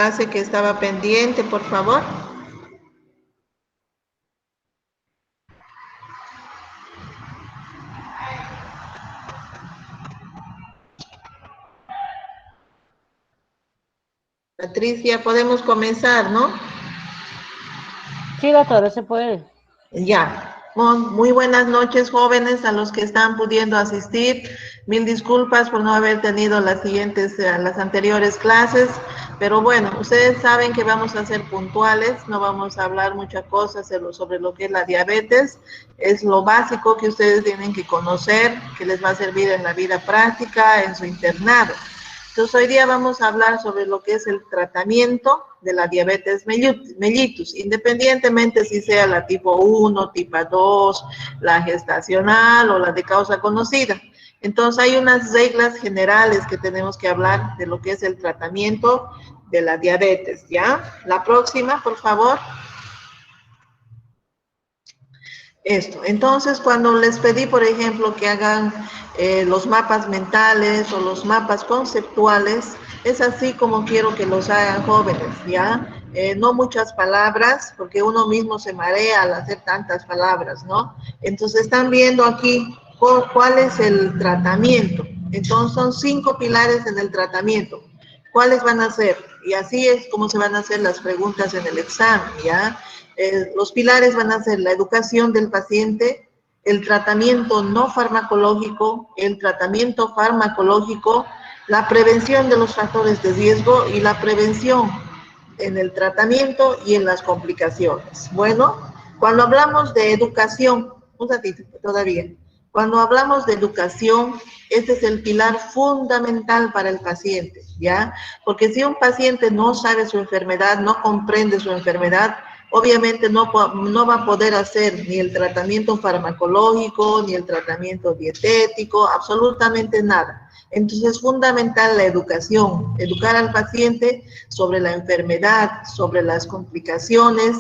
Clase que estaba pendiente, por favor. Patricia, podemos comenzar, ¿no? Sí, doctora, se puede. Ya. Muy buenas noches, jóvenes, a los que están pudiendo asistir. Mil disculpas por no haber tenido las anteriores clases, pero bueno, ustedes saben que vamos a ser puntuales, no vamos a hablar muchas cosas sobre lo que es la diabetes. Es lo básico que ustedes tienen que conocer, que les va a servir en la vida práctica, en su internado. Entonces, hoy día vamos a hablar sobre lo que es el tratamiento de la diabetes mellitus, independientemente si sea la tipo 1, tipo 2, la gestacional o la de causa conocida. Entonces, hay unas reglas generales que tenemos que hablar de lo que es el tratamiento de la diabetes, ¿ya? La próxima, por favor. Esto. Entonces, cuando les pedí, por ejemplo, que hagan los mapas mentales o los mapas conceptuales, es así como quiero que los hagan jóvenes, ¿ya? No muchas palabras, porque uno mismo se marea al hacer tantas palabras, ¿no? Entonces, están viendo aquí cuál es el tratamiento. Entonces, son 5 pilares en el tratamiento. ¿Cuáles van a ser? Y así es como se van a hacer las preguntas en el examen, ¿ya? Los pilares van a ser la educación del paciente, el tratamiento no farmacológico, el tratamiento farmacológico, la prevención de los factores de riesgo y la prevención en el tratamiento y en las complicaciones. Bueno, cuando hablamos de educación, un ratito todavía, cuando hablamos de educación, este es el pilar fundamental para el paciente, ¿ya? Porque si un paciente no sabe su enfermedad, no comprende su enfermedad, obviamente no va a poder hacer ni el tratamiento farmacológico, ni el tratamiento dietético, absolutamente nada. Entonces es fundamental la educación, educar al paciente sobre la enfermedad, sobre las complicaciones,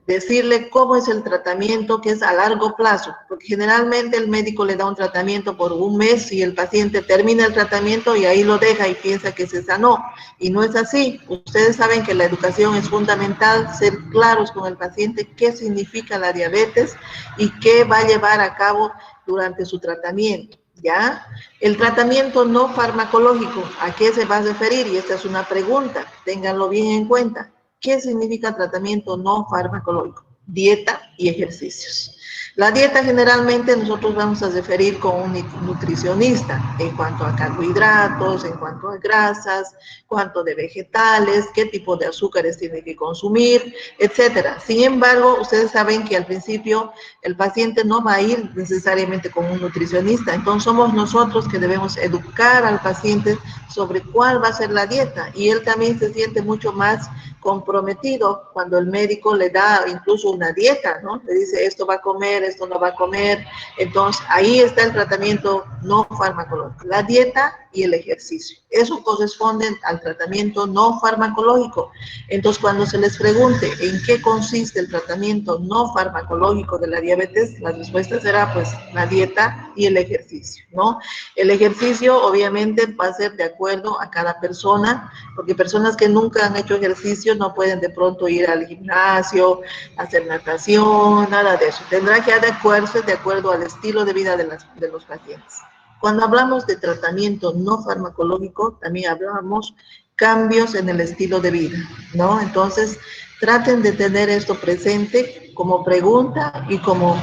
decirle cómo es el tratamiento, que es a largo plazo, porque generalmente el médico le da un tratamiento por un mes y el paciente termina el tratamiento y ahí lo deja y piensa que se sanó. Y no es así. Ustedes saben que la educación es fundamental, ser claros con el paciente qué significa la diabetes y qué va a llevar a cabo durante su tratamiento, ¿ya? El tratamiento no farmacológico, ¿a qué se va a referir? Y esta es una pregunta, ténganlo bien en cuenta. ¿Qué significa tratamiento no farmacológico? Dieta y ejercicios. La dieta generalmente nosotros vamos a referir con un nutricionista en cuanto a carbohidratos, en cuanto a grasas, cuánto de vegetales, qué tipo de azúcares tiene que consumir, etcétera. Sin embargo, ustedes saben que al principio el paciente no va a ir necesariamente con un nutricionista, entonces somos nosotros que debemos educar al paciente sobre cuál va a ser la dieta y él también se siente mucho más comprometido cuando el médico le da incluso una dieta, ¿no? Le dice esto va a comer, esto no va a comer. Entonces ahí está el tratamiento no farmacológico, la dieta y el ejercicio. Eso corresponde al tratamiento no farmacológico. Entonces cuando se les pregunte en qué consiste el tratamiento no farmacológico de la diabetes, la respuesta será pues la dieta y el ejercicio, ¿no? El ejercicio obviamente va a ser de acuerdo a cada persona, porque personas que nunca han hecho ejercicio no pueden de pronto ir al gimnasio, hacer natación, nada de eso. Tendrá que adecuarse de acuerdo al estilo de vida de los pacientes. Cuando hablamos de tratamiento no farmacológico, también hablamos cambios en el estilo de vida, ¿no? Entonces, traten de tener esto presente como pregunta y como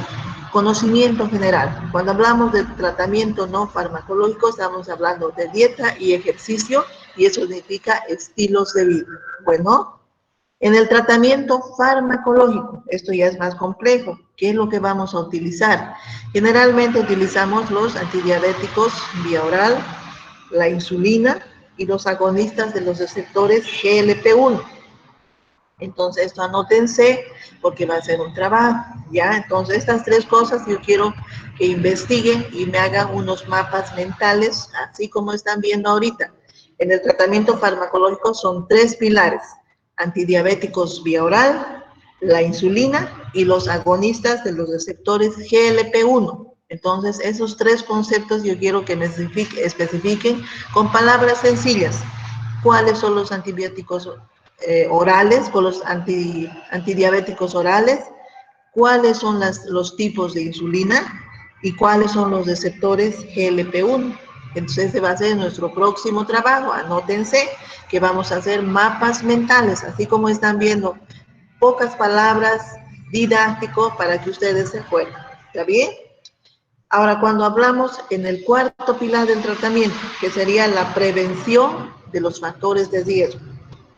conocimiento general. Cuando hablamos de tratamiento no farmacológico, estamos hablando de dieta y ejercicio, y eso significa estilos de vida. Bueno, en el tratamiento farmacológico, esto ya es más complejo. ¿Qué es lo que vamos a utilizar? Generalmente utilizamos los antidiabéticos vía oral, la insulina y los agonistas de los receptores GLP-1. Entonces, esto anótense porque va a ser un trabajo, ¿ya? Entonces, estas 3 cosas yo quiero que investiguen y me hagan unos mapas mentales, así como están viendo ahorita. En el tratamiento farmacológico son 3 pilares: antidiabéticos vía oral, la insulina y los agonistas de los receptores GLP-1. Entonces, esos 3 conceptos yo quiero que me especifiquen con palabras sencillas. ¿Cuáles son los antibióticos orales, con los antidiabéticos orales, cuáles son los tipos de insulina y cuáles son los receptores GLP-1. Entonces, ese va a ser nuestro próximo trabajo. Anótense que vamos a hacer mapas mentales, así como están viendo, pocas palabras, didáctico, para que ustedes se acuerden. ¿Está bien? Ahora, cuando hablamos en el cuarto pilar del tratamiento, que sería la prevención de los factores de riesgo.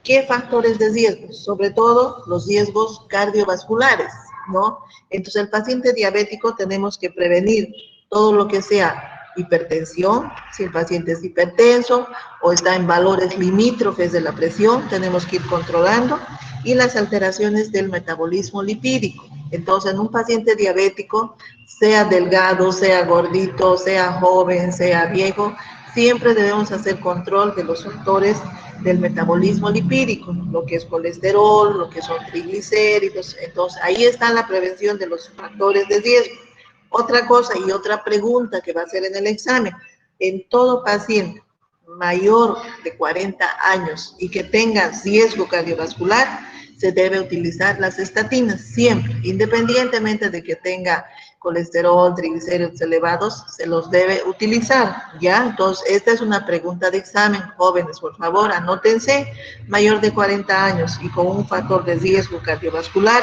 ¿Qué factores de riesgo? Sobre todo los riesgos cardiovasculares, ¿no? Entonces, el paciente diabético tenemos que prevenir todo lo que sea hipertensión, si el paciente es hipertenso o está en valores limítrofes de la presión, tenemos que ir controlando, y las alteraciones del metabolismo lipídico. Entonces, en un paciente diabético, sea delgado, sea gordito, sea joven, sea viejo, siempre debemos hacer control de los factores del metabolismo lipídico, lo que es colesterol, lo que son triglicéridos. Entonces, ahí está la prevención de los factores de riesgo. Otra cosa y otra pregunta que va a ser en el examen: en todo paciente mayor de 40 años y que tenga riesgo cardiovascular, se debe utilizar las estatinas siempre, independientemente de que tenga colesterol, triglicéridos elevados, se los debe utilizar, ¿ya? Entonces, esta es una pregunta de examen. Jóvenes, por favor, anótense, mayor de 40 años y con un factor de riesgo cardiovascular,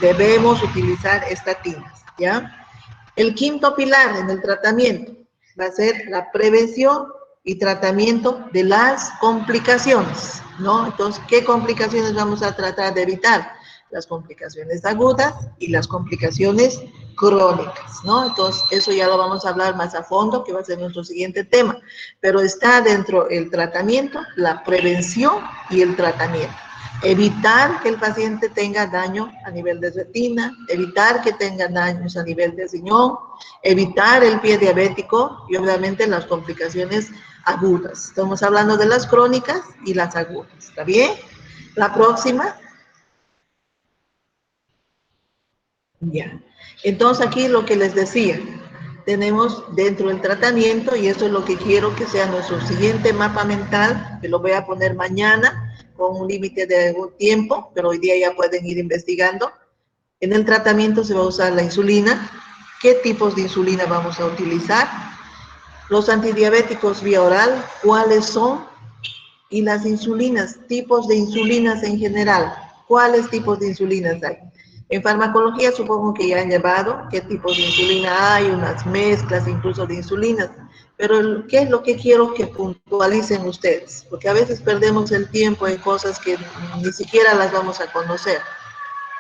debemos utilizar estatinas, ¿ya? El quinto pilar en el tratamiento va a ser la prevención y tratamiento de las complicaciones, ¿no? Entonces, ¿qué complicaciones vamos a tratar de evitar? Las complicaciones agudas y las complicaciones crónicas, ¿no? Entonces, eso ya lo vamos a hablar más a fondo, que va a ser nuestro siguiente tema, pero está dentro del tratamiento, la prevención y el tratamiento. Evitar que el paciente tenga daño a nivel de retina, evitar que tenga daños a nivel de riñón, evitar el pie diabético y obviamente las complicaciones agudas. Estamos hablando de las crónicas y las agudas, ¿está bien? La próxima. Ya. Entonces aquí lo que les decía, tenemos dentro del tratamiento, y esto es lo que quiero que sea nuestro siguiente mapa mental, que lo voy a poner mañana con un límite de algún tiempo, pero hoy día ya pueden ir investigando. En el tratamiento se va a usar la insulina. ¿Qué tipos de insulina vamos a utilizar? Los antidiabéticos vía oral, ¿cuáles son? Y las insulinas, tipos de insulinas en general, ¿cuáles tipos de insulinas hay? En farmacología supongo que ya han llevado qué tipos de insulina hay, unas mezclas incluso de insulinas, pero ¿qué es lo que quiero que puntualicen ustedes? Porque a veces perdemos el tiempo en cosas que ni siquiera las vamos a conocer.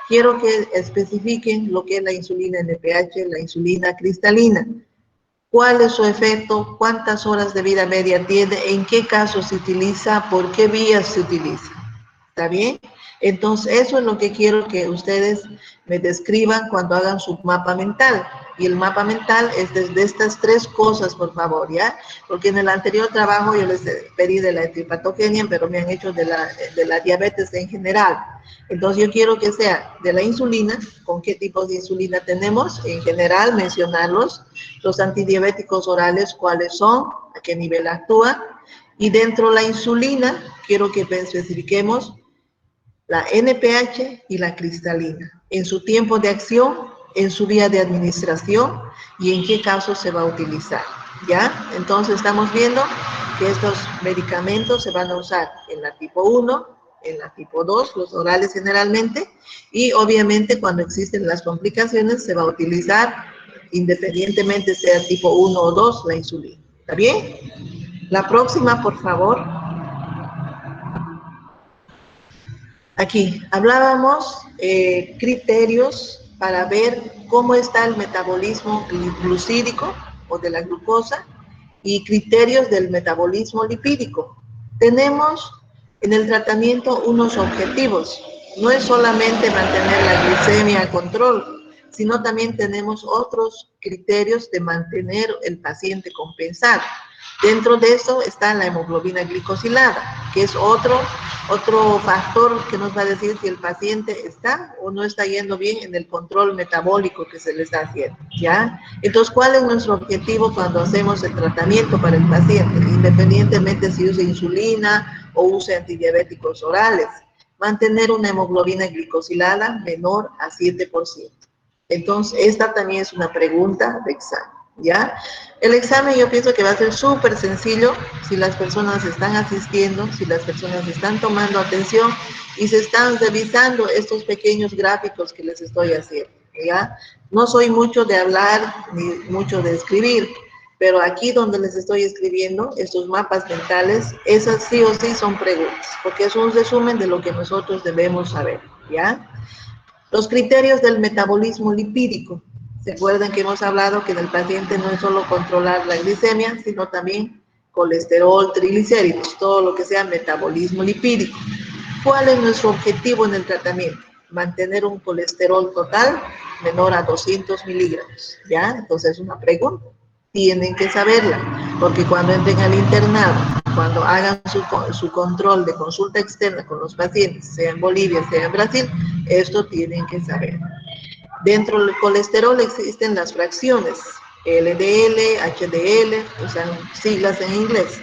Quiero que especifiquen lo que es la insulina NPH, la insulina cristalina. ¿Cuál es su efecto? ¿Cuántas horas de vida media tiene? ¿En qué casos se utiliza? ¿Por qué vías se utiliza? ¿Está bien? Entonces, eso es lo que quiero que ustedes me describan cuando hagan su mapa mental. Y el mapa mental es de estas tres cosas, por favor, ¿ya? Porque en el anterior trabajo yo les pedí de la hepatogenia, pero me han hecho de la diabetes en general. Entonces, yo quiero que sea de la insulina, con qué tipos de insulina tenemos, en general, mencionarlos, los antidiabéticos orales, cuáles son, a qué nivel actúan, y dentro de la insulina, quiero que especifiquemos la NPH y la cristalina, en su tiempo de acción, en su vía de administración y en qué casos se va a utilizar, ¿ya? Entonces estamos viendo que estos medicamentos se van a usar en la tipo 1, en la tipo 2, los orales generalmente, y obviamente cuando existen las complicaciones se va a utilizar, independientemente sea tipo 1 o 2, la insulina. ¿Está bien? La próxima, por favor. Aquí hablábamos criterios para ver cómo está el metabolismo glucídico o de la glucosa y criterios del metabolismo lipídico. Tenemos en el tratamiento unos objetivos. No es solamente mantener la glicemia a control, sino también tenemos otros criterios de mantener el paciente compensado. Dentro de eso está la hemoglobina glicosilada, que es otro factor que nos va a decir si el paciente está o no está yendo bien en el control metabólico que se le está haciendo, ¿ya? Entonces, ¿cuál es nuestro objetivo cuando hacemos el tratamiento para el paciente? Independientemente si usa insulina o usa antidiabéticos orales, mantener una hemoglobina glicosilada menor a 7%. Entonces, esta también es una pregunta de examen, ¿ya? El examen yo pienso que va a ser súper sencillo si las personas están asistiendo, si las personas están tomando atención y se están revisando estos pequeños gráficos que les estoy haciendo, ¿ya? No soy mucho de hablar ni mucho de escribir, pero aquí donde les estoy escribiendo, estos mapas mentales, esas sí o sí son preguntas, porque es un resumen de lo que nosotros debemos saber, ¿ya? Los criterios del metabolismo lipídico. ¿Se acuerdan que hemos hablado que en el paciente no es solo controlar la glicemia, sino también colesterol, triglicéridos, todo lo que sea metabolismo lipídico? ¿Cuál es nuestro objetivo en el tratamiento? Mantener un colesterol total menor a 200 miligramos, ¿ya? Entonces es una pregunta, tienen que saberla, porque cuando entren al internado, cuando hagan su control de consulta externa con los pacientes, sea en Bolivia, sea en Brasil, esto tienen que saber. Dentro del colesterol existen las fracciones, LDL, HDL, usan siglas en inglés.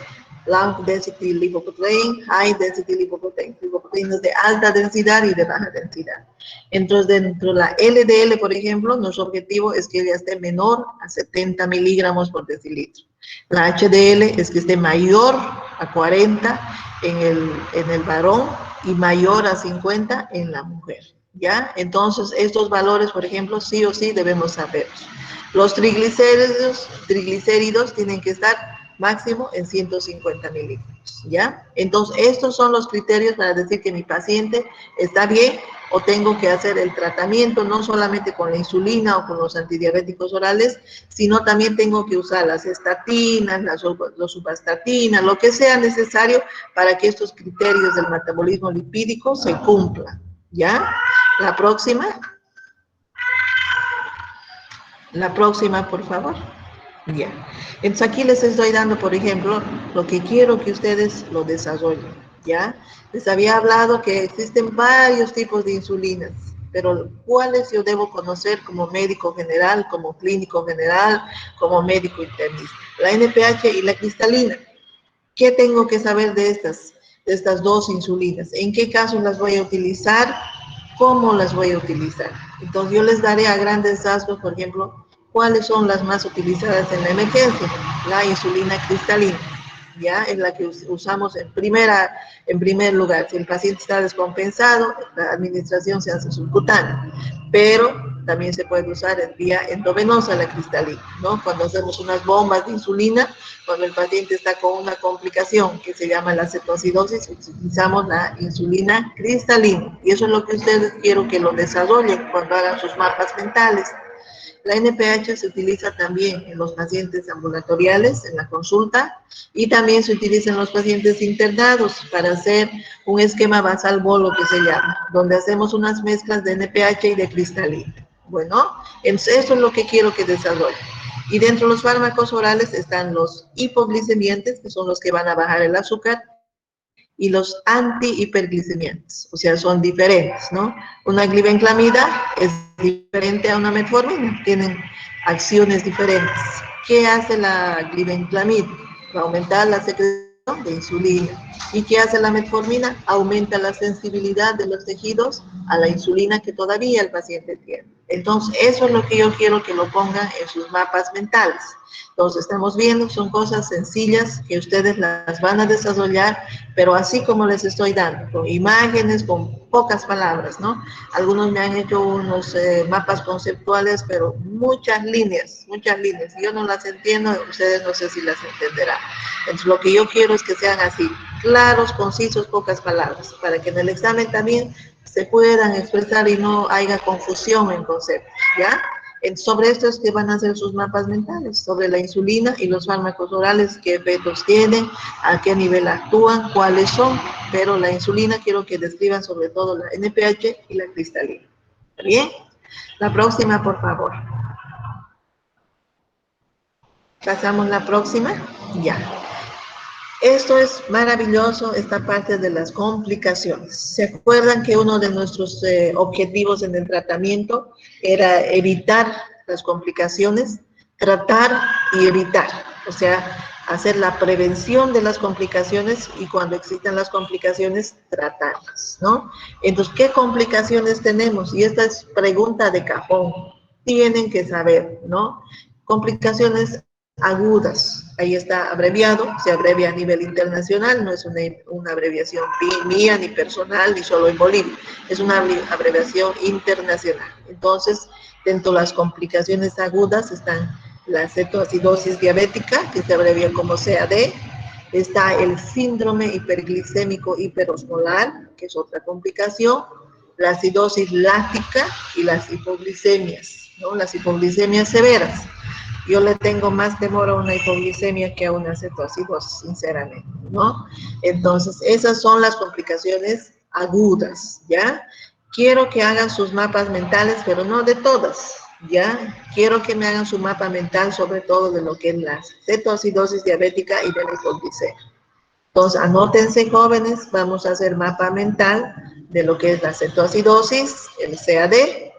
Low density lipoprotein, high density lipoprotein, lipoproteínas de alta densidad y de baja densidad. Entonces, dentro de la LDL, por ejemplo, nuestro objetivo es que ella esté menor a 70 miligramos por decilitro. La HDL es que esté mayor a 40 en el varón y mayor a 50 en la mujer, ¿ya? Entonces, estos valores, por ejemplo, sí o sí debemos saberlos. Los triglicéridos tienen que estar máximo en 150 milímetros, ¿ya? Entonces, estos son los criterios para decir que mi paciente está bien o tengo que hacer el tratamiento no solamente con la insulina o con los antidiabéticos orales, sino también tengo que usar las estatinas, los subastatinas, lo que sea necesario para que estos criterios del metabolismo lipídico se cumplan, ¿ya? La próxima. La próxima, por favor. Ya. Entonces aquí les estoy dando, por ejemplo, lo que quiero que ustedes lo desarrollen, ¿ya? Les había hablado que existen varios tipos de insulinas, pero ¿cuáles yo debo conocer como médico general, como clínico general, como médico internista? La NPH y la cristalina. ¿Qué tengo que saber de estas dos insulinas? ¿En qué casos las voy a utilizar? ¿Cómo las voy a utilizar? Entonces yo les daré a grandes rasgos, por ejemplo, cuáles son las más utilizadas en la emergencia. La insulina cristalina, ya es la que usamos en primer lugar. Si el paciente está descompensado, la administración se hace subcutánea, pero también se puede usar en vía endovenosa la cristalina, ¿no? Cuando hacemos unas bombas de insulina, cuando el paciente está con una complicación que se llama la cetoacidosis, utilizamos la insulina cristalina. Y eso es lo que ustedes quiero que lo desarrollen cuando hagan sus mapas mentales. La NPH se utiliza también en los pacientes ambulatoriales, en la consulta, y también se utiliza en los pacientes internados para hacer un esquema basal bolo que se llama, donde hacemos unas mezclas de NPH y de cristalina. Bueno, eso es lo que quiero que desarrollen. Y dentro de los fármacos orales están los hipoglicemiantes, que son los que van a bajar el azúcar, y los antihiperglicemiantes, o sea, son diferentes, ¿no? Una glibenclamida es diferente a una metformina, tienen acciones diferentes. ¿Qué hace la glibenclamida? Va a aumentar la secreción de insulina. ¿Y qué hace la metformina? Aumenta la sensibilidad de los tejidos a la insulina que todavía el paciente tiene. Entonces, eso es lo que yo quiero que lo pongan en sus mapas mentales. Entonces, estamos viendo, son cosas sencillas que ustedes las van a desarrollar, pero así como les estoy dando, con imágenes, con pocas palabras, ¿no? Algunos me han hecho unos mapas conceptuales, pero muchas líneas. Yo no las entiendo, ustedes no sé si las entenderán. Entonces, lo que yo quiero es que sean así, claros, concisos, pocas palabras, para que en el examen también se puedan expresar y no haya confusión en conceptos, ¿ya? Sobre esto es que van a hacer sus mapas mentales, sobre la insulina y los fármacos orales, qué efectos tienen, a qué nivel actúan, cuáles son, pero la insulina quiero que describan sobre todo la NPH y la cristalina. ¿Está bien? La próxima, por favor. Pasamos la próxima. Ya. Esto es maravilloso, esta parte de las complicaciones. ¿Se acuerdan que uno de nuestros objetivos en el tratamiento era evitar las complicaciones? Tratar y evitar, o sea, hacer la prevención de las complicaciones y cuando existan las complicaciones, tratarlas, ¿no? Entonces, ¿qué complicaciones tenemos? Y esta es pregunta de cajón. Tienen que saber, ¿no? Complicaciones agudas, ahí está abreviado, se abrevia a nivel internacional, no es una abreviación mía ni personal, ni solo en Bolivia, es una abreviación internacional. Entonces, dentro de las complicaciones agudas están la cetoacidosis diabética, que se abrevia como CAD, está el síndrome hiperglicémico hiperosmolar, que es otra complicación, la acidosis láctica y las hipoglicemias, ¿no? Las hipoglicemias severas. Yo le tengo más temor a una hipoglicemia que a una cetoacidosis, sinceramente, ¿no? Entonces, esas son las complicaciones agudas, ¿ya? Quiero que hagan sus mapas mentales, pero no de todas, ¿ya? Quiero que me hagan su mapa mental, sobre todo de lo que es la cetoacidosis diabética y de la hipoglicemia. Entonces, anótense, jóvenes, vamos a hacer mapa mental de lo que es la cetoacidosis, el CAD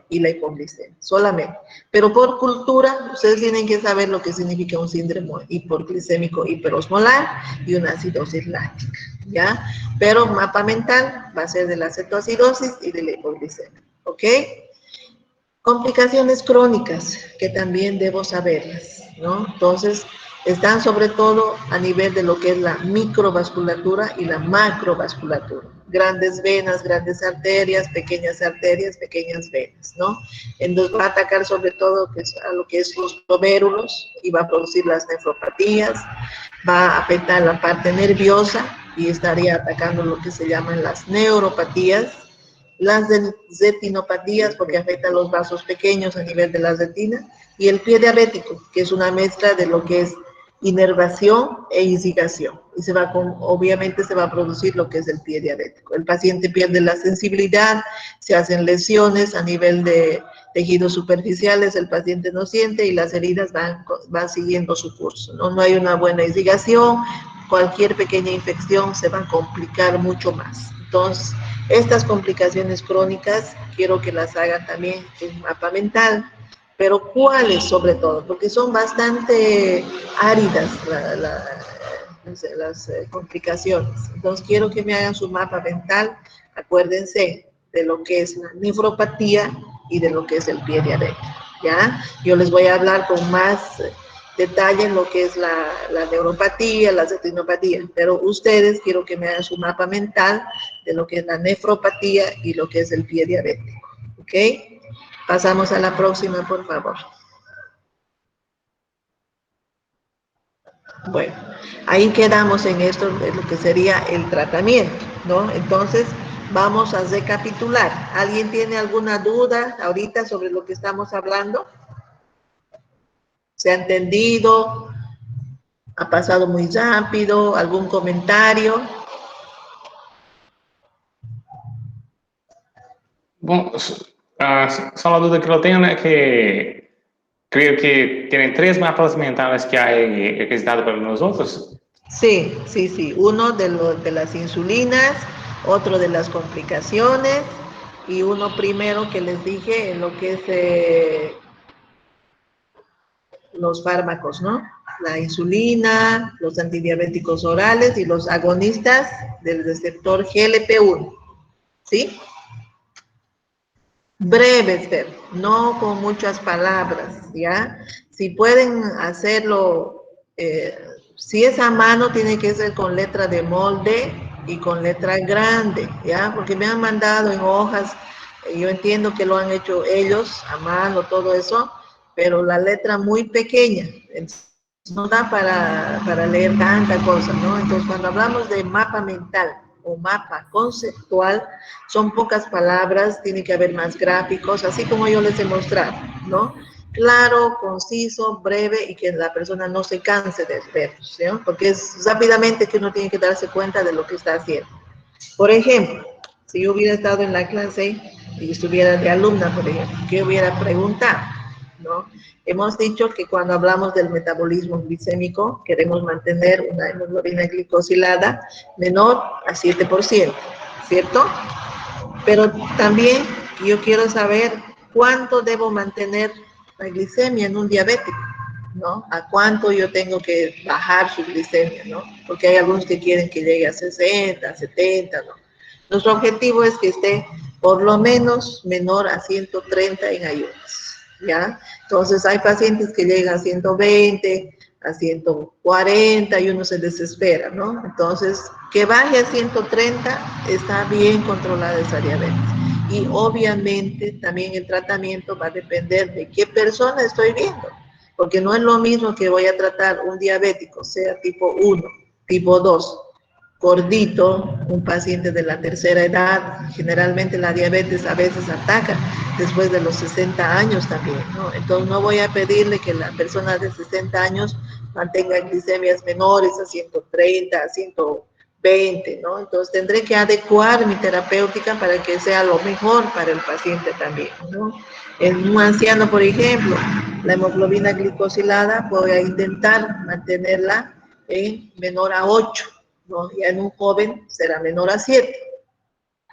y la hipoglicemia, solamente. Pero por cultura, ustedes tienen que saber lo que significa un síndrome hipoglicémico hiperosmolar y una acidosis láctica, ¿ya? Pero mapa mental va a ser de la cetoacidosis y de la hipoglicemia, ¿ok? Complicaciones crónicas, que también debo saberlas, ¿no? Entonces, están sobre todo a nivel de lo que es la microvasculatura y la macrovasculatura. Grandes venas, grandes arterias, pequeñas venas, ¿no? Entonces va a atacar sobre todo a lo que es los glomérulos y va a producir las nefropatías, va a afectar la parte nerviosa y estaría atacando lo que se llaman las neuropatías, las retinopatías porque afecta los vasos pequeños a nivel de la retina, y el pie diabético, que es una mezcla de lo que es inervación e irrigación. Y obviamente se va a producir lo que es el pie diabético. El paciente pierde la sensibilidad, se hacen lesiones a nivel de tejidos superficiales, el paciente no siente y las heridas van siguiendo su curso, ¿no? No hay una buena irrigación, cualquier pequeña infección se va a complicar mucho más. Entonces, estas complicaciones crónicas quiero que las hagan también en mapa mental, pero ¿cuáles sobre todo? Porque son bastante áridas las complicaciones. Entonces quiero que me hagan su mapa mental, acuérdense de lo que es la nefropatía y de lo que es el pie diabético, ¿ya? Yo les voy a hablar con más detalle en lo que es la neuropatía, la retinopatía, pero ustedes quiero que me hagan su mapa mental de lo que es la nefropatía y lo que es el pie diabético, ¿ok? Pasamos a la próxima, por favor. Bueno, ahí quedamos en esto de lo que sería el tratamiento, ¿no? Entonces, vamos a recapitular. ¿Alguien tiene alguna duda ahorita sobre lo que estamos hablando? ¿Se ha entendido? ¿Ha pasado muy rápido? ¿Algún comentario? Bom, só uma dúvida que eu tenho, né, que creio que tienen 3 mapas mentales que hay requisitado para nosotros. Sí, sí, sí. Uno de las insulinas, otro de las complicaciones y uno primero que les dije en lo que es los fármacos, ¿no? La insulina, los antidiabéticos orales y los agonistas del receptor GLP-1, ¿sí? Breves, Fer, no con muchas palabras, ¿ya? Si pueden hacerlo, si es a mano, tiene que ser con letra de molde y con letra grande, ¿ya? Porque me han mandado en hojas, yo entiendo que lo han hecho ellos a mano, todo eso, pero la letra muy pequeña, entonces no da para leer tanta cosa, ¿no? Entonces, cuando hablamos de mapa mental o mapa conceptual, son pocas palabras, tiene que haber más gráficos, así como yo les he mostrado, ¿no? Claro, conciso, breve y que la persona no se canse de verlos, ¿no? Porque es rápidamente que uno tiene que darse cuenta de lo que está haciendo. Por ejemplo, si yo hubiera estado en la clase y estuviera de alumna, por ejemplo, ¿qué hubiera preguntado? ¿no? Hemos dicho que cuando hablamos del metabolismo glicémico, queremos mantener una hemoglobina glicosilada menor a 7%, ¿cierto? Pero también yo quiero saber cuánto debo mantener la glicemia en un diabético, ¿no? A cuánto yo tengo que bajar su glicemia, ¿no? Porque hay algunos que quieren que llegue a 60, 70, ¿no? Nuestro objetivo es que esté por lo menos menor a 130 en ayunas, ¿ya? Entonces hay pacientes que llegan a 120, a 140 y uno se desespera, ¿no? Entonces, que baje a 130 está bien controlada esa diabetes. Y obviamente también el tratamiento va a depender de qué persona estoy viendo, porque no es lo mismo que voy a tratar un diabético, sea tipo 1, tipo 2, gordito, un paciente de la tercera edad. Generalmente la diabetes a veces ataca después de los 60 años también, ¿no? Entonces no voy a pedirle que la persona de 60 años mantenga glicemias menores a 130, a 120, ¿no? Entonces tendré que adecuar mi terapéutica para que sea lo mejor para el paciente también, ¿no? En un anciano, por ejemplo, la hemoglobina glicosilada voy a intentar mantenerla en menor a 8, ¿no? Ya en un joven será menor a 7.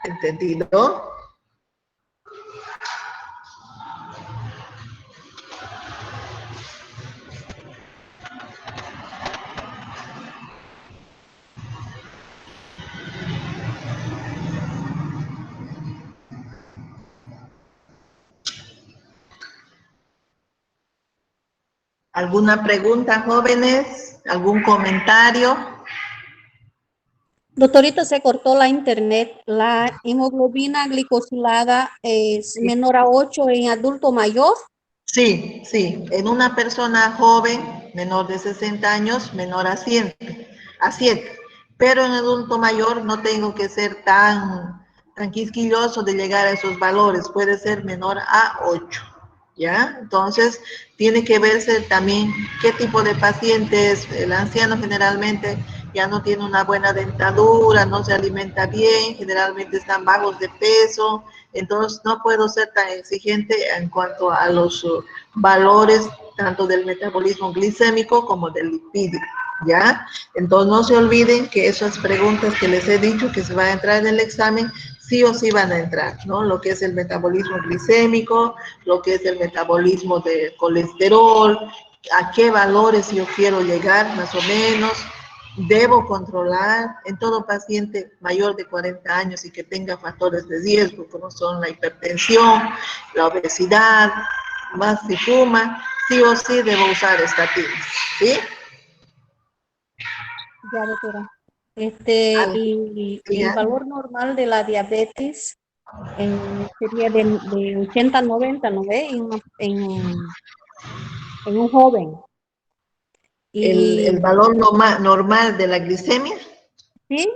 ¿Entendido? ¿Alguna pregunta, jóvenes? ¿Algún comentario? Doctorita, se cortó la internet. La hemoglobina glicosilada es menor a 8 en adulto mayor. Sí, sí. En una persona joven, menor de 60 años, menor a 100, a 7. Pero en adulto mayor no tengo que ser tan quisquilloso de llegar a esos valores. Puede ser menor a 8. ¿Ya? Entonces, tiene que verse también qué tipo de paciente es. El anciano generalmente ya no tiene una buena dentadura, no se alimenta bien, generalmente están bajos de peso, entonces no puedo ser tan exigente en cuanto a los valores tanto del metabolismo glicémico como del lipídico, ¿ya? Entonces no se olviden que esas preguntas que les he dicho que se van a entrar en el examen, sí o sí van a entrar, ¿no? Lo que es el metabolismo glicémico, lo que es el metabolismo de colesterol, a qué valores yo quiero llegar más o menos, debo controlar en todo paciente mayor de 40 años y que tenga factores de riesgo, como son la hipertensión, la obesidad, más si fuma, sí o sí debo usar estatinas, ¿sí? Ya, doctora. Al- Y el ¿Ya? valor normal de la diabetes sería de 80 a 90, ¿no ve? En un joven. El Y valor normal de la glicemia, sí,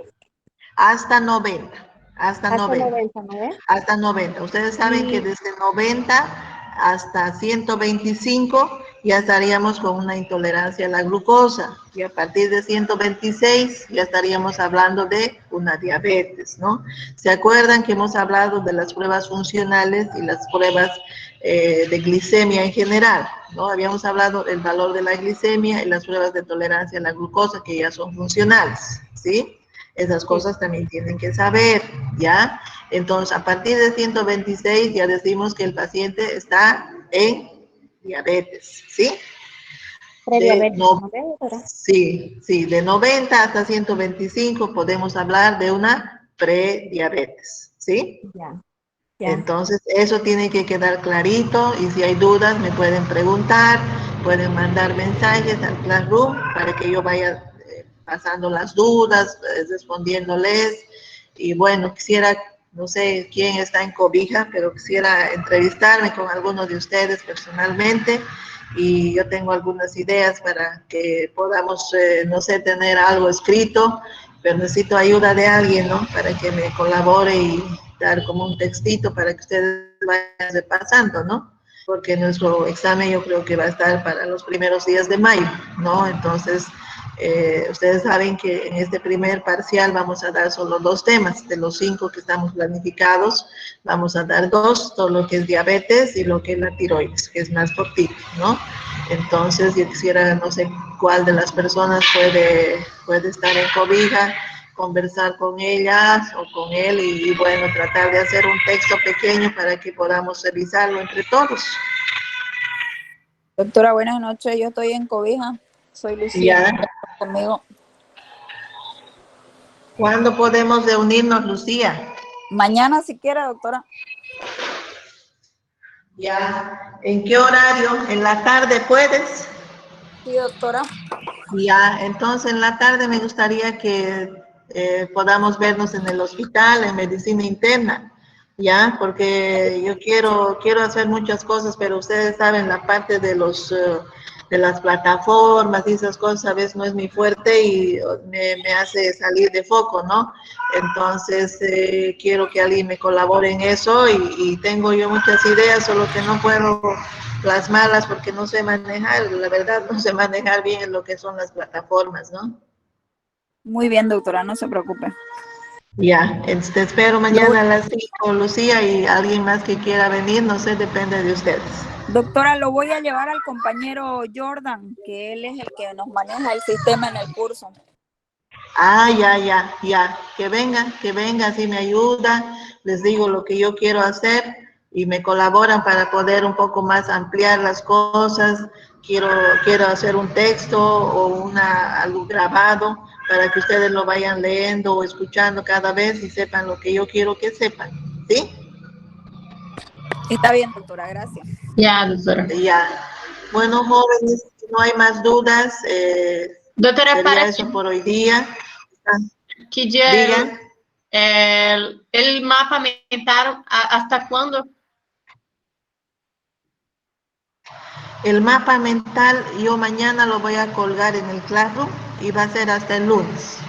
hasta 90, hasta hasta 90. 90, ¿no ve? Hasta 90. Ustedes saben que Y desde 90 hasta 125 ya estaríamos con una intolerancia a la glucosa y a partir de 126 ya estaríamos hablando de una diabetes, ¿no? ¿Se acuerdan que hemos hablado de las pruebas funcionales y las pruebas de glicemia en general, ¿no? Habíamos hablado del valor de la glicemia y las pruebas de tolerancia a la glucosa que ya son funcionales, ¿sí? Esas sí, cosas también tienen que saber, ¿ya? Entonces, a partir de 126 ya decimos que el paciente está en diabetes, ¿sí? De prediabetes, no, ¿no ve, doctora? sí, sí, de 90 hasta 125 podemos hablar de una prediabetes, ¿sí? Ya, ya. Entonces, eso tiene que quedar clarito y si hay dudas me pueden preguntar, pueden mandar mensajes al Classroom para que yo vaya pasando las dudas, respondiéndoles. Y bueno, quisiera, no sé quién está en cobija, pero quisiera entrevistarme con algunos de ustedes personalmente y yo tengo algunas ideas para que podamos, no sé, tener algo escrito, pero necesito ayuda de alguien, ¿no? Para que me colabore y dar como un textito para que ustedes vayan repasando, ¿no? Porque nuestro examen yo creo que va a estar para los primeros días de mayo, ¿no? Entonces, Ustedes saben que en este primer parcial vamos a dar solo 2 temas, de los 5 que estamos planificados, vamos a dar 2, todo lo que es diabetes y lo que es la tiroides, que es más cortito, ¿no? Entonces yo quisiera, no sé cuál de las personas puede estar en cobija, conversar con ellas o con él y bueno, tratar de hacer un texto pequeño para que podamos revisarlo entre todos. Doctora, buenas noches. Yo estoy en cobija. Soy Lucía. Ya. Conmigo. ¿Cuándo podemos reunirnos, Lucía? Mañana, si quiere, doctora. Ya. ¿En qué horario? ¿En la tarde puedes? Sí, doctora. Ya. Entonces, en la tarde me gustaría que podamos vernos en el hospital, en medicina interna. Ya, porque yo quiero hacer muchas cosas, pero ustedes saben, la parte de de las plataformas y esas cosas a veces no es mi fuerte y me hace salir de foco, ¿no? Entonces, quiero que alguien me colabore en eso y tengo yo muchas ideas, solo que no puedo plasmarlas porque no sé manejar, la verdad no sé manejar bien lo que son las plataformas, ¿no? Muy bien, doctora, no se preocupe. Ya, te espero mañana a las 5, Lucía, y alguien más que quiera venir, no sé, depende de ustedes. Doctora, lo voy a llevar al compañero Jordan, que él es el que nos maneja el sistema en el curso. Ah, ya, que venga, así me ayuda, les digo lo que yo quiero hacer y me colaboran para poder un poco más ampliar las cosas. Quiero hacer un texto o algo grabado para que ustedes lo vayan leyendo o escuchando cada vez y sepan lo que yo quiero que sepan, ¿sí? Está bien, doctora, gracias. Ya, doctora. Ya. Bueno, jóvenes, si no hay más dudas, Doutora, sería parece eso por hoy día. que dia Digan. el mapa mental, ¿hasta cuándo? El mapa mental yo mañana lo voy a colgar en el Classroom y va a ser hasta el lunes,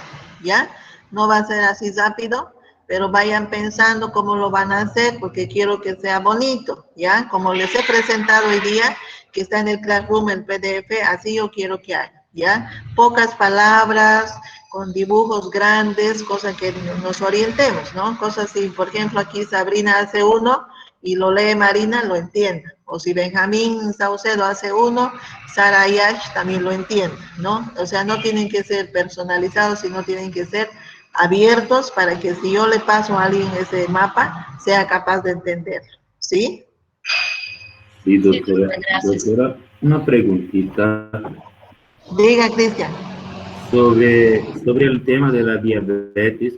¿ya? No va a ser así rápido, pero vayan pensando cómo lo van a hacer porque quiero que sea bonito, ¿ya? Como les he presentado hoy día, que está en el Classroom el PDF, así yo quiero que hagan, ¿ya? Pocas palabras, con dibujos grandes, cosas que nos orientemos, ¿no? Cosas así, por ejemplo, aquí Sabrina hace uno, y lo lee Marina, lo entienda. O si Benjamín Saucedo hace uno, Sara Yash también lo entiende, ¿no? O sea, no tienen que ser personalizados, sino tienen que ser abiertos para que si yo le paso a alguien ese mapa, sea capaz de entenderlo, ¿sí? Sí, doctora. Gracias. Doctora, una preguntita Diga, Cristian. sobre el tema de la diabetes.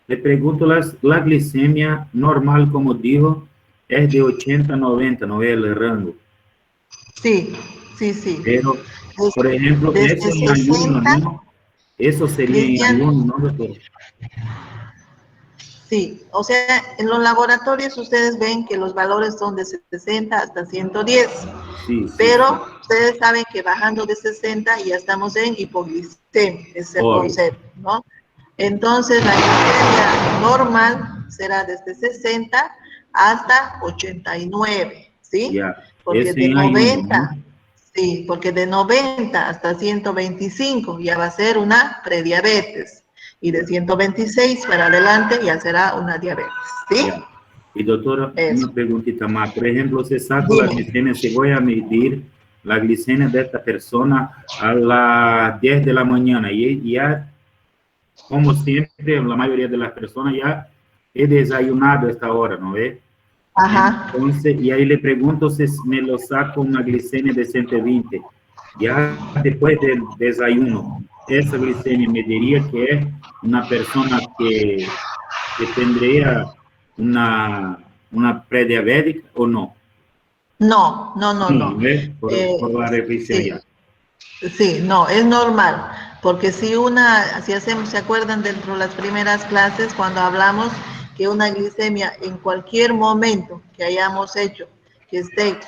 Le pregunto, la glicemia normal, como dijo, es de 80 a 90, no es el rango. Sí. Pero, por ejemplo, eso Desde en ayuno, 60, ¿no? Eso sería en Cristian, ayuno, ¿no, doctora? sí, o sea, en los laboratorios ustedes ven que los valores son de 60 hasta 110, Sí, sí, sí. pero ustedes saben que bajando de 60 ya estamos en hipoglicemia, es el Obvio. concepto, ¿no? Entonces la glicemia normal será desde 60 hasta 89, ¿sí? Ya, Porque eso de en ayuno, 90, ¿no? sí, porque de 90 hasta 125 ya va a ser una prediabetes. Y de 126 para adelante ya será una diabetes, ¿sí? Ya. Y doctora, Eso. una preguntita más. Por ejemplo, se saca la Dime. glicemia, se voy a medir la glicemia de esta persona a las 10 de la mañana y ya, como siempre, la mayoría de las personas ya he desayunado a esta hora, ¿no ve? Ajá. Entonces, y ahí le pregunto si me lo saco una glicemia de 120. Ya después del desayuno, esa glicemia me diría que es una persona que tendría una prediabética o no. No. No, ¿ves? Eh, Por la revisión sí, ya. sí, no, es normal, porque si hacemos, ¿se acuerdan dentro de las primeras clases cuando hablamos que una glicemia en cualquier momento que hayamos hecho que esté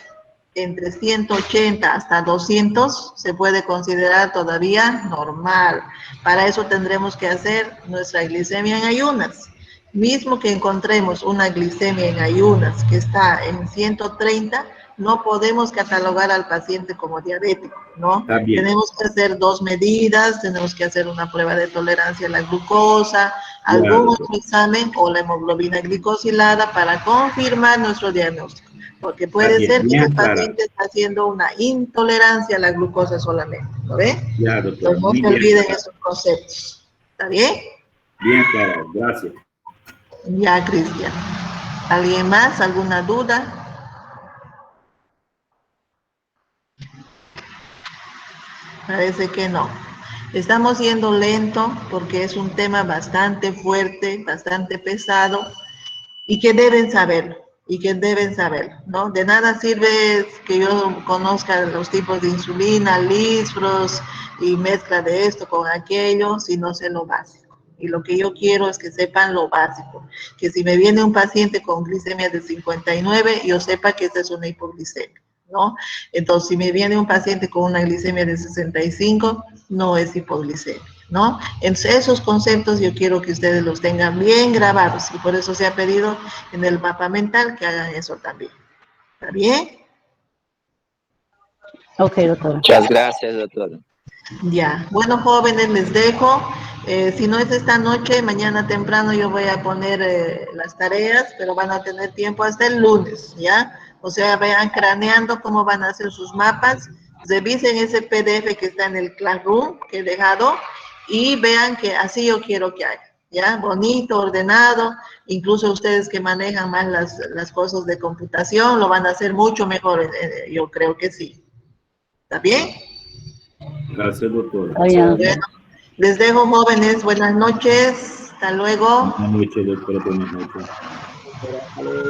entre 180 hasta 200 se puede considerar todavía normal? Para eso tendremos que hacer nuestra glicemia en ayunas. Mismo que encontremos una glicemia en ayunas que está en 130, no podemos catalogar al paciente como diabético, ¿no? Está bien. Tenemos que hacer 2 medidas, tenemos que hacer una prueba de tolerancia a la glucosa, algún otro examen o la hemoglobina glicosilada para confirmar nuestro diagnóstico. Porque puede bien, ser que bien el clara. paciente está haciendo una intolerancia a la glucosa solamente, ¿no ve? Ya, doctora, Entonces no muy se bien olviden clara. esos conceptos. ¿Está bien? Bien clara, gracias. Ya, Cristian. ¿Alguien más? ¿Alguna duda? Parece que no. Estamos yendo lento porque es un tema bastante fuerte, bastante pesado y que deben saberlo, ¿no? De nada sirve que yo conozca los tipos de insulina, lisfros y mezcla de esto con aquello si no sé lo básico. Y lo que yo quiero es que sepan lo básico, que si me viene un paciente con glicemia de 59, yo sepa que esta es una hipoglicemia, ¿no? Entonces, si me viene un paciente con una glicemia de 65, no es hipoglicemia, ¿no? Entonces, esos conceptos yo quiero que ustedes los tengan bien grabados y por eso se ha pedido en el mapa mental que hagan eso también. ¿Está bien? Ok, doctora. Muchas gracias, doctora. Ya. Bueno, jóvenes, les dejo. Si no es esta noche, mañana temprano yo voy a poner las tareas, pero van a tener tiempo hasta el lunes, ¿ya? O sea, vayan craneando cómo van a hacer sus mapas, revisen ese PDF que está en el Classroom que he dejado y vean que así yo quiero que hagan, ¿ya? Bonito, ordenado, incluso ustedes que manejan más las cosas de computación lo van a hacer mucho mejor, yo creo que sí. ¿Está bien? Gracias, doctora. Está bien, doctora. Bueno, les dejo, jóvenes. Buenas noches. Hasta luego. Buenas noches, doctora. Buenas noches. Doctora, hasta luego.